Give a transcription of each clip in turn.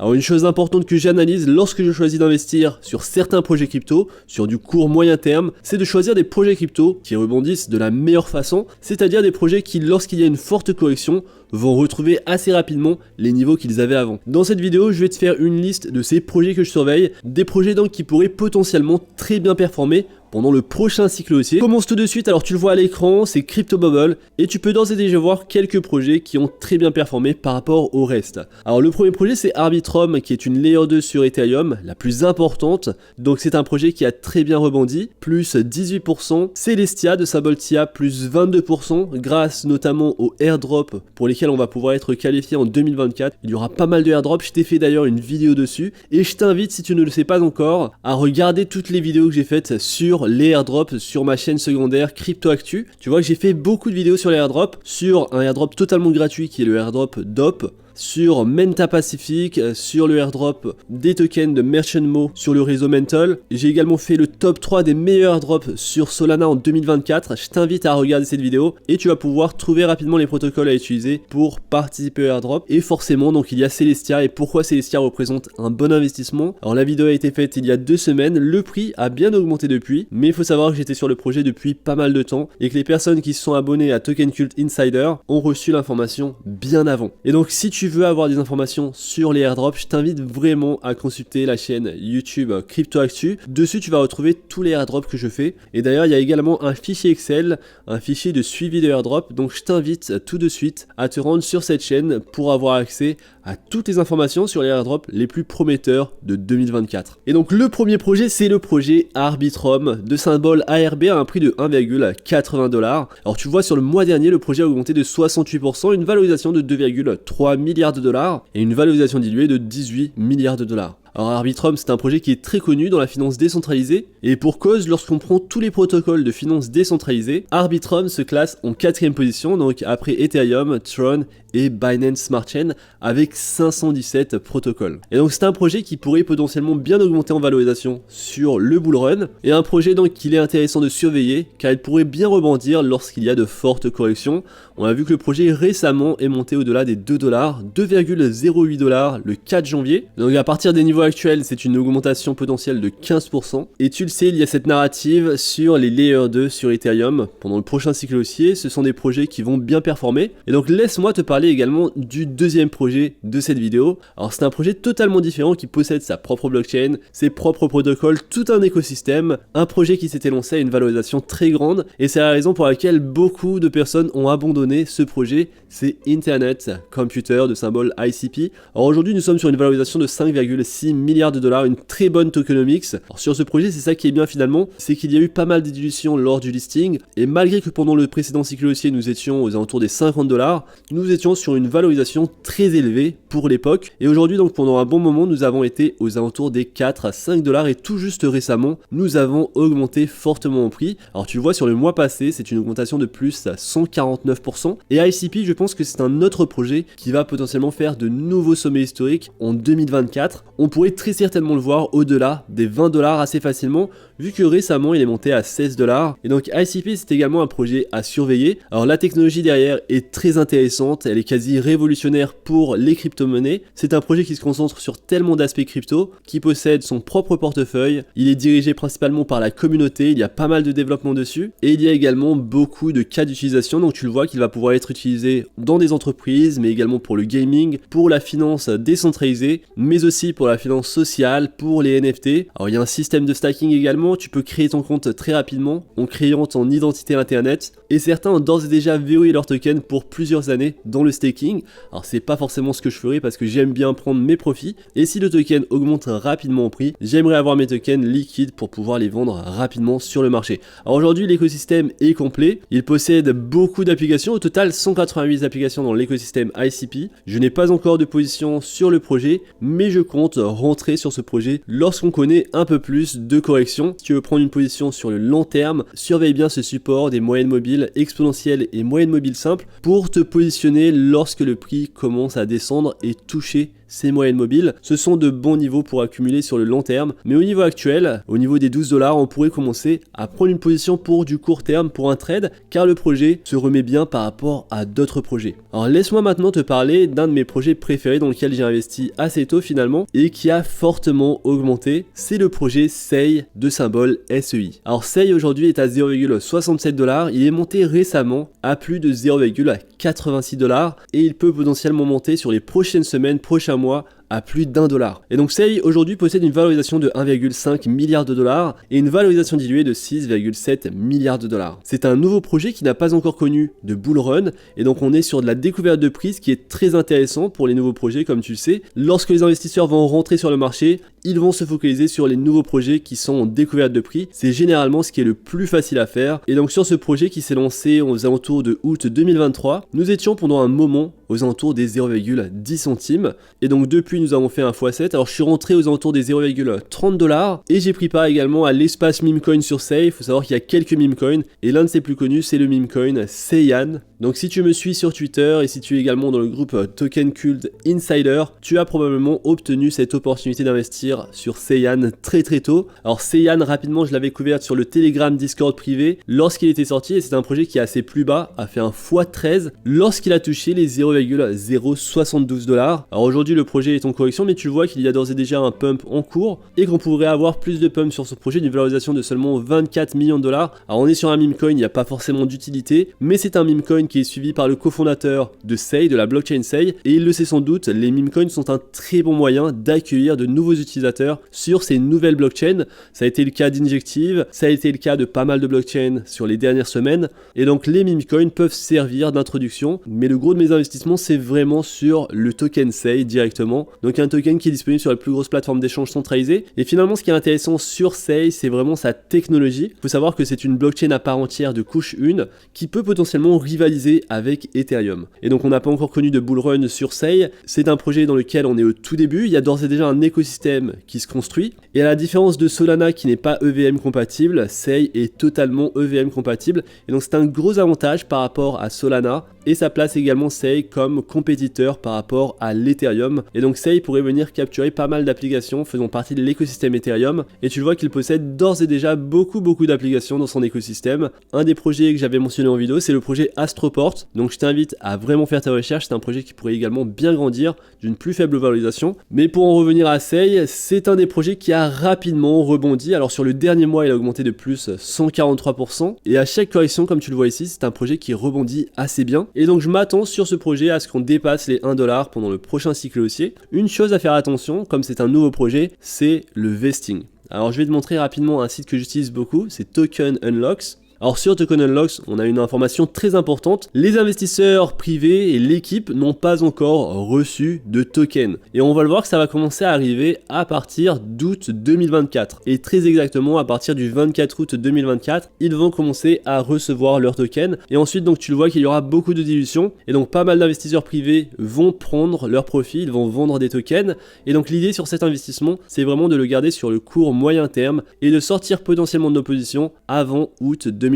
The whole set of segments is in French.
Alors une chose importante que j'analyse lorsque je choisis d'investir sur certains projets crypto, sur du court moyen terme, c'est de choisir des projets crypto qui rebondissent de la meilleure façon, c'est-à-dire des projets qui, lorsqu'il y a une forte correction, vont retrouver assez rapidement les niveaux qu'ils avaient avant. Dans cette vidéo, je vais te faire une liste de ces projets que je surveille, des projets donc qui pourraient potentiellement très bien performer pendant le prochain cycle haussier. Commence tout de suite, alors tu le vois à l'écran, c'est CryptoBubble, et tu peux d'ores et déjà voir quelques projets qui ont très bien performé par rapport au reste. Alors le premier projet c'est Arbitrum, qui est une Layer 2 sur Ethereum, la plus importante, donc c'est un projet qui a très bien rebondi, plus 18%, Celestia de symbole TIA, plus 22%, grâce notamment aux airdrops pour lesquels on va pouvoir être qualifié en 2024. Il y aura pas mal de airdrops, je t'ai fait d'ailleurs une vidéo dessus, et je t'invite, si tu ne le sais pas encore, à regarder toutes les vidéos que j'ai faites sur les airdrops sur ma chaîne secondaire CryptoActu. Tu vois que j'ai fait beaucoup de vidéos sur les airdrops, sur un airdrop totalement gratuit qui est le airdrop DOP, sur Menta Pacific, sur le airdrop des tokens de Merchant sur le réseau Mental. J'ai également fait le top 3 des meilleurs airdrops sur Solana en 2024. Je t'invite à regarder cette vidéo et tu vas pouvoir trouver rapidement les protocoles à utiliser pour participer au airdrop. Et forcément, donc il y a Celestia, et pourquoi Celestia représente un bon investissement. Alors la vidéo a été faite il y a 2 semaines, le prix a bien augmenté depuis, mais il faut savoir que j'étais sur le projet depuis pas mal de temps et que les personnes qui se sont abonnées à Token Cult Insider ont reçu l'information bien avant. Et donc si tu veux avoir des informations sur les airdrops, je t'invite vraiment à consulter la chaîne YouTube CryptoActu. Dessus, tu vas retrouver tous les airdrops que je fais. Et d'ailleurs, il y a également un fichier Excel, un fichier de suivi de airdrop. Donc, je t'invite tout de suite à te rendre sur cette chaîne pour avoir accès à toutes les informations sur les airdrops les plus prometteurs de 2024. Et donc, le premier projet, c'est le projet Arbitrum de symbole ARB à un prix de 1,80 $. Alors, tu vois, sur le mois dernier, le projet a augmenté de 68%, une valorisation de 2,3 milliards de dollars et une valorisation diluée de 18 milliards de dollars. Alors Arbitrum, c'est un projet qui est très connu dans la finance décentralisée, et pour cause, lorsqu'on prend tous les protocoles de finance décentralisée, Arbitrum se classe en 4ème position, donc après Ethereum, Tron et Binance Smart Chain, avec 517 protocoles. Et donc c'est un projet qui pourrait potentiellement bien augmenter en valorisation sur le bull run, et un projet donc qu'il est intéressant de surveiller, car il pourrait bien rebondir lorsqu'il y a de fortes corrections. On a vu que le projet récemment est monté au-delà des 2 $, 2,08 $ le 4 janvier, donc à partir des niveaux actuel, c'est une augmentation potentielle de 15%. Et tu le sais, il y a cette narrative sur les Layer 2 sur Ethereum. Pendant le prochain cycle haussier, ce sont des projets qui vont bien performer. Et donc laisse-moi te parler également du deuxième projet de cette vidéo. Alors c'est un projet totalement différent qui possède sa propre blockchain, ses propres protocoles, tout un écosystème. Un projet qui s'était lancé à une valorisation très grande. Et c'est la raison pour laquelle beaucoup de personnes ont abandonné ce projet. C'est Internet Computer de symbole ICP. Alors aujourd'hui, nous sommes sur une valorisation de 5,6 milliards de dollars, une très bonne tokenomics. Alors sur ce projet, c'est ça qui est bien finalement, c'est qu'il y a eu pas mal de dilutions lors du listing, et malgré que pendant le précédent cycle haussier nous étions aux alentours des 50 $, nous étions sur une valorisation très élevée pour l'époque, et aujourd'hui donc pendant un bon moment nous avons été aux alentours des 4 à 5 $, et tout juste récemment nous avons augmenté fortement en prix. Alors tu le vois sur le mois passé, c'est une augmentation de plus à 149%, et ICP, je pense que c'est un autre projet qui va potentiellement faire de nouveaux sommets historiques en 2024. On pourrait très certainement le voir au-delà des 20 $ assez facilement, vu que récemment il est monté à 16 $. Et donc ICP, c'est également un projet à surveiller. Alors la technologie derrière est très intéressante, elle est quasi révolutionnaire pour les crypto-monnaies. C'est un projet qui se concentre sur tellement d'aspects crypto, qui possède son propre portefeuille. Il est dirigé principalement par la communauté, il y a pas mal de développement dessus, et il y a également beaucoup de cas d'utilisation. Donc tu le vois qu'il va pouvoir être utilisé dans des entreprises, mais également pour le gaming, pour la finance décentralisée, mais aussi pour la finance sociale, pour les NFT. Alors il y a un système de stacking également, tu peux créer ton compte très rapidement en créant ton identité internet, et certains ont d'ores et déjà verrouillé leur token pour plusieurs années dans le staking. Alors c'est pas forcément ce que je ferai parce que j'aime bien prendre mes profits, et si le token augmente rapidement en prix, j'aimerais avoir mes tokens liquides pour pouvoir les vendre rapidement sur le marché. Alors aujourd'hui l'écosystème est complet, il possède beaucoup d'applications, au total 188 applications dans l'écosystème ICP. Je n'ai pas encore de position sur le projet, mais je compte rentrer sur ce projet lorsqu'on connaît un peu plus de corrections. Si tu veux prendre une position sur le long terme, surveille bien ce support des moyennes mobiles exponentielles et moyennes mobiles simples pour te positionner lorsque le prix commence à descendre et toucher ces moyennes mobiles, ce sont de bons niveaux pour accumuler sur le long terme. Mais au niveau actuel, au niveau des 12 $, on pourrait commencer à prendre une position pour du court terme, pour un trade, car le projet se remet bien par rapport à d'autres projets. Alors laisse-moi maintenant te parler d'un de mes projets préférés dans lequel j'ai investi assez tôt finalement et qui a fortement augmenté, c'est le projet SEI de symbole SEI. Alors SEI aujourd'hui est à 0,67 $, il est monté récemment à plus de 0,86 $ et il peut potentiellement monter sur les prochaines semaines, prochains mois à plus d'$1. Et donc SEI aujourd'hui possède une valorisation de 1,5 milliard de dollars et une valorisation diluée de 6,7 milliards de dollars. C'est un nouveau projet qui n'a pas encore connu de bull run et donc on est sur de la découverte de prix, ce qui est très intéressant pour les nouveaux projets comme tu le sais. Lorsque les investisseurs vont rentrer sur le marché, ils vont se focaliser sur les nouveaux projets qui sont en découverte de prix. C'est généralement ce qui est le plus facile à faire. Et donc sur ce projet qui s'est lancé aux alentours de août 2023, nous étions pendant un moment aux alentours des 0,10 centimes. Et donc depuis nous avons fait un x7. Alors je suis rentré aux alentours des 0,30 $ et j'ai pris part également à l'espace meme coin sur SEI. Il faut savoir qu'il y a quelques meme coins et l'un de ses plus connus c'est le meme coin Seiyan. Donc si tu me suis sur Twitter et si tu es également dans le groupe Token Cult Insider, tu as probablement obtenu cette opportunité d'investir sur Seiyan très tôt. Alors Seiyan, rapidement je l'avais couvert sur le Telegram Discord privé lorsqu'il était sorti et c'est un projet qui est assez plus bas, a fait un x13 lorsqu'il a touché les 0,072 $. Alors aujourd'hui le projet est en correction mais tu vois qu'il y a d'ores et déjà un pump en cours et qu'on pourrait avoir plus de pump sur ce projet d'une valorisation de seulement 24 millions de dollars. Alors on est sur un meme coin, il n'y a pas forcément d'utilité mais c'est un meme coin qui est suivi par le cofondateur de SEI, de la blockchain SEI et il le sait sans doute, les meme coins sont un très bon moyen d'accueillir de nouveaux utilisateurs sur ces nouvelles blockchains. Ça a été le cas d'Injective, ça a été le cas de pas mal de blockchains sur les dernières semaines et donc les meme coins peuvent servir d'introduction mais le gros de mes investissements c'est vraiment sur le token SEI directement, donc un token qui est disponible sur la plus grosse plateforme d'échange centralisée et finalement ce qui est intéressant sur SEI c'est vraiment sa technologie. Il faut savoir que c'est une blockchain à part entière de couche 1 qui peut potentiellement rivaliser avec Ethereum et donc on n'a pas encore connu de bull run sur SEI, c'est un projet dans lequel on est au tout début, il y a d'ores et déjà un écosystème qui se construit et à la différence de Solana qui n'est pas EVM compatible, SEI est totalement EVM compatible et donc c'est un gros avantage par rapport à Solana et ça place également SEI comme compétiteur par rapport à l'Ethereum et donc SEI pourrait venir capturer pas mal d'applications faisant partie de l'écosystème Ethereum et tu vois qu'il possède d'ores et déjà beaucoup d'applications dans son écosystème. Un des projets que j'avais mentionné en vidéo c'est le projet Astroport, donc je t'invite à vraiment faire tes recherches, c'est un projet qui pourrait également bien grandir d'une plus faible valorisation. Mais pour en revenir à SEI, c'est un des projets qui a rapidement rebondi. Alors sur le dernier mois il a augmenté de plus 143% et à chaque correction comme tu le vois ici c'est un projet qui rebondit assez bien et donc je m'attends sur ce projet à ce qu'on dépasse les 1 $ pendant le prochain cycle haussier. Une chose à faire attention comme c'est un nouveau projet, c'est le vesting. Alors je vais te montrer rapidement un site que j'utilise beaucoup, c'est Token Unlocks. Alors sur Token Unlocks, on a une information très importante. Les investisseurs privés et l'équipe n'ont pas encore reçu de token. Et on va le voir que ça va commencer à arriver à partir d'août 2024. Et très exactement à partir du 24 août 2024, ils vont commencer à recevoir leur token. Et ensuite donc tu le vois qu'il y aura beaucoup de dilution. Et donc pas mal d'investisseurs privés vont prendre leur profit, ils vont vendre des tokens. Et donc l'idée sur cet investissement, c'est vraiment de le garder sur le court moyen terme et de sortir potentiellement de nos positions avant août 2024.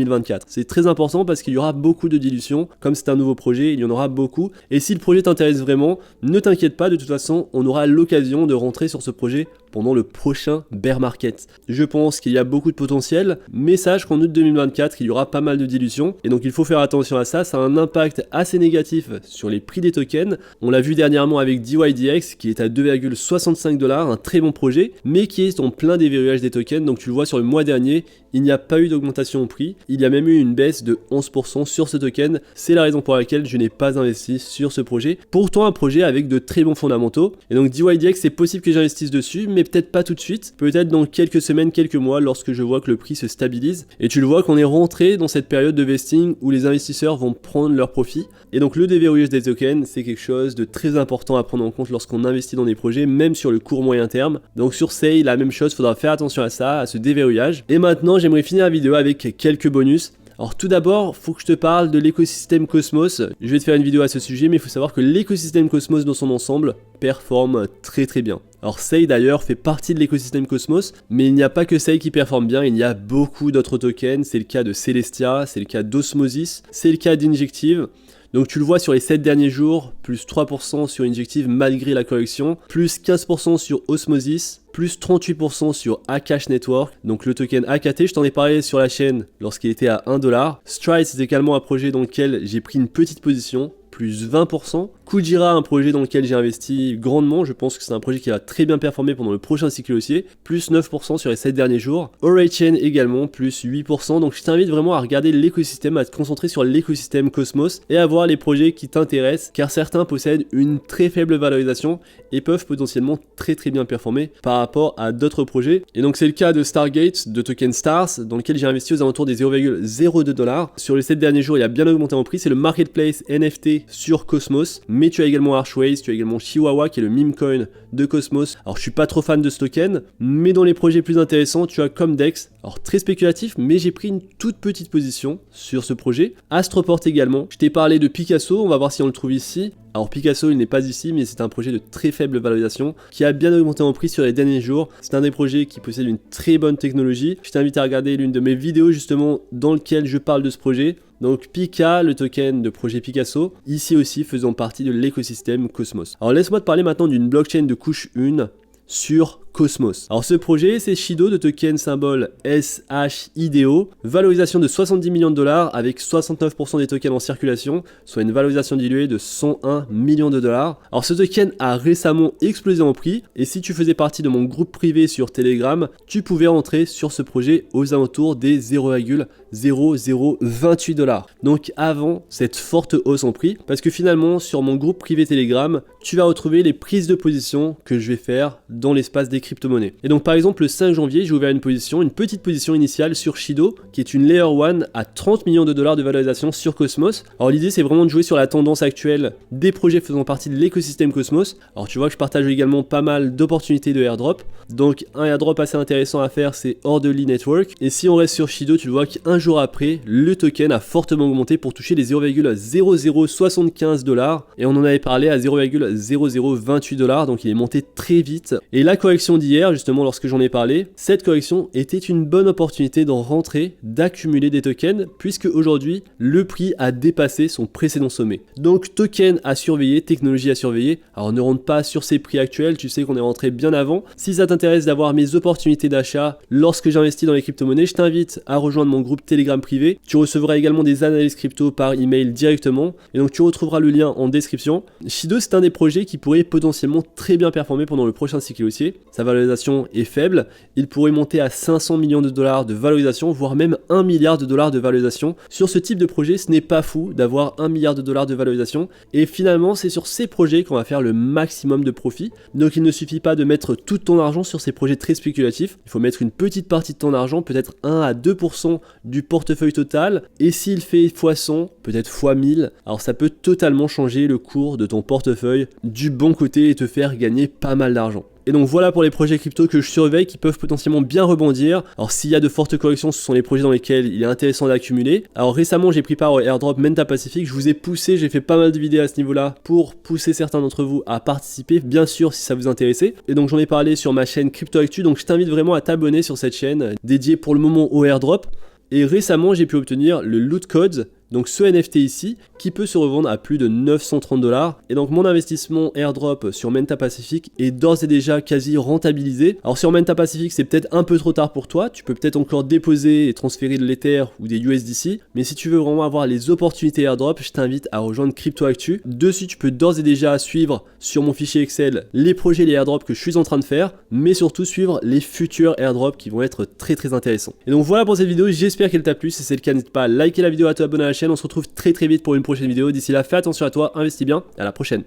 C'est très important parce qu'il y aura beaucoup de dilution, comme c'est un nouveau projet, il y en aura beaucoup, et si le projet t'intéresse vraiment, ne t'inquiète pas, de toute façon, on aura l'occasion de rentrer sur ce projet pendant le prochain bear market. Je pense qu'il y a beaucoup de potentiel, mais sache qu'en août 2024, il y aura pas mal de dilution, et donc il faut faire attention à ça, ça a un impact assez négatif sur les prix des tokens. On l'a vu dernièrement avec DYDX, qui est à 2,65 $, un très bon projet, mais qui est en plein déverrouillage des tokens, donc tu le vois sur le mois dernier, il n'y a pas eu d'augmentation au prix, il y a même eu une baisse de 11% sur ce token, c'est la raison pour laquelle je n'ai pas investi sur ce projet, pourtant un projet avec de très bons fondamentaux, et donc DYDX c'est possible que j'investisse dessus, mais peut-être pas tout de suite, peut-être dans quelques semaines, quelques mois, lorsque je vois que le prix se stabilise, et tu le vois qu'on est rentré dans cette période de vesting où les investisseurs vont prendre leur profit, et donc le déverrouillage des tokens c'est quelque chose de très important à prendre en compte lorsqu'on investit dans des projets, même sur le court moyen terme. Donc sur SEI, la même chose, faudra faire attention à ça, à ce déverrouillage, et maintenant j'aimerais finir la vidéo avec quelques bonus. Alors tout d'abord, faut que je te parle de l'écosystème Cosmos. Je vais te faire une vidéo à ce sujet, mais il faut savoir que l'écosystème Cosmos dans son ensemble performe très bien. Alors SEI d'ailleurs fait partie de l'écosystème Cosmos, mais il n'y a pas que SEI qui performe bien, il y a beaucoup d'autres tokens, c'est le cas de Celestia, c'est le cas d'Osmosis, c'est le cas d'Injective. Donc tu le vois sur les 7 derniers jours, plus 3% sur Injective malgré la correction, plus 15% sur Osmosis, plus 38% sur Akash Network, donc le token AKT, je t'en ai parlé sur la chaîne lorsqu'il était à 1$. Stride, c'est également un projet dans lequel j'ai pris une petite position, plus 20%. Kujira, un projet dans lequel j'ai investi grandement, je pense que c'est un projet qui va très bien performer pendant le prochain cycle haussier, plus 9% sur les 7 derniers jours. Orachain également, plus 8%, donc je t'invite vraiment à regarder l'écosystème, à te concentrer sur l'écosystème Cosmos et à voir les projets qui t'intéressent, car certains possèdent une très faible valorisation et peuvent potentiellement très bien performer par rapport à d'autres projets. Et donc c'est le cas de Stargate, de token Stars, dans lequel j'ai investi aux alentours des 0,02$. Sur les 7 derniers jours, il a bien augmenté en prix, c'est le marketplace NFT sur Cosmos, mais tu as également Archways, tu as également Chihuahua qui est le meme coin de Cosmos. Alors je suis pas trop fan de ce token, mais dans les projets plus intéressants, tu as Comdex, alors très spéculatif, mais j'ai pris une toute petite position sur ce projet. Astroport également, je t'ai parlé de Picasso, on va voir si on le trouve ici. Alors Picasso il n'est pas ici, mais c'est un projet de très faible valorisation qui a bien augmenté en prix sur les derniers jours. C'est un des projets qui possède une très bonne technologie. Je t'invite à regarder l'une de mes vidéos justement dans laquelle je parle de ce projet. Donc Pika, le token de projet Picasso, ici aussi faisant partie de l'écosystème Cosmos. Alors laisse-moi te parler maintenant d'une blockchain de couche 1 sur Cosmos. Alors ce projet, c'est Shido de token symbole SHIDO, valorisation de 70 millions de dollars avec 69% des tokens en circulation, soit une valorisation diluée de 101 millions de dollars. Alors ce token a récemment explosé en prix et si tu faisais partie de mon groupe privé sur Telegram, tu pouvais rentrer sur ce projet aux alentours des 0,0028$. Donc avant cette forte hausse en prix, parce que finalement sur mon groupe privé Telegram, tu vas retrouver les prises de position que je vais faire dans l'espace des crypto-monnaies. Et donc par exemple le 5 janvier, j'ai ouvert une petite position initiale sur Shido, qui est une Layer 1 à 30 millions de dollars de valorisation sur Cosmos. Alors l'idée c'est vraiment de jouer sur la tendance actuelle des projets faisant partie de l'écosystème Cosmos. Alors tu vois que je partage également pas mal d'opportunités de airdrop. Donc un airdrop assez intéressant à faire, c'est Orderly Network. Et si on reste sur Shido, tu vois qu'un jour après, le token a fortement augmenté pour toucher les 0,0075$. Et on en avait parlé à 0,0028$, donc il est monté très vite. Et la correction d'hier, justement lorsque j'en ai parlé, cette correction était une bonne opportunité d'en rentrer, d'accumuler des tokens, puisque aujourd'hui, le prix a dépassé son précédent sommet. Donc token à surveiller, technologie à surveiller. Alors ne rentre pas sur ces prix actuels, tu sais qu'on est rentré bien avant. Si ça t'intéresse d'avoir mes opportunités d'achat lorsque j'investis dans les crypto-monnaies, je t'invite à rejoindre mon groupe Telegram privé. Tu recevras également des analyses crypto par email directement, et donc tu retrouveras le lien en description. Shido, c'est un des projets qui pourrait potentiellement très bien performer pendant le prochain cycle haussier. Sa valorisation est faible, il pourrait monter à 500 millions de dollars de valorisation, voire même 1 milliard de dollars de valorisation. Sur ce type de projet, ce n'est pas fou d'avoir 1 milliard de dollars de valorisation, et finalement c'est sur ces projets qu'on va faire le maximum de profit. Donc il ne suffit pas de mettre tout ton argent sur ces projets très spéculatifs, il faut mettre une petite partie de ton argent, peut-être 1 à 2% du portefeuille total, et s'il fait x100, peut-être x1000, alors ça peut totalement changer le cours de ton portefeuille du bon côté et te faire gagner pas mal d'argent. Et donc voilà pour les projets crypto que je surveille qui peuvent potentiellement bien rebondir. Alors s'il y a de fortes corrections, ce sont les projets dans lesquels il est intéressant d'accumuler. Alors récemment j'ai pris part au airdrop Menta Pacific, je vous ai poussé, j'ai fait pas mal de vidéos à ce niveau-là pour pousser certains d'entre vous à participer, bien sûr si ça vous intéressait. Et donc j'en ai parlé sur ma chaîne Crypto Actu, donc je t'invite vraiment à t'abonner sur cette chaîne dédiée pour le moment au airdrop. Et récemment j'ai pu obtenir le Loot Codes, donc ce NFT ici, qui peut se revendre à plus de 930$. Et donc mon investissement airdrop sur Menta Pacific est d'ores et déjà quasi rentabilisé. Alors sur Menta Pacific, c'est peut-être un peu trop tard pour toi. Tu peux peut-être encore déposer et transférer de l'Ether ou des USDC. Mais si tu veux vraiment avoir les opportunités airdrop, je t'invite à rejoindre Crypto Actu. Dessus, tu peux d'ores et déjà suivre sur mon fichier Excel les projets et les airdrops que je suis en train de faire, mais surtout suivre les futurs airdrops qui vont être très intéressants. Et donc voilà pour cette vidéo, j'espère qu'elle t'a plu. Si c'est le cas, n'hésite pas à liker la vidéo, à t'abonner à la chaîne. On se retrouve très vite pour une prochaine vidéo. D'ici là, fais attention à toi, investis bien et à la prochaine.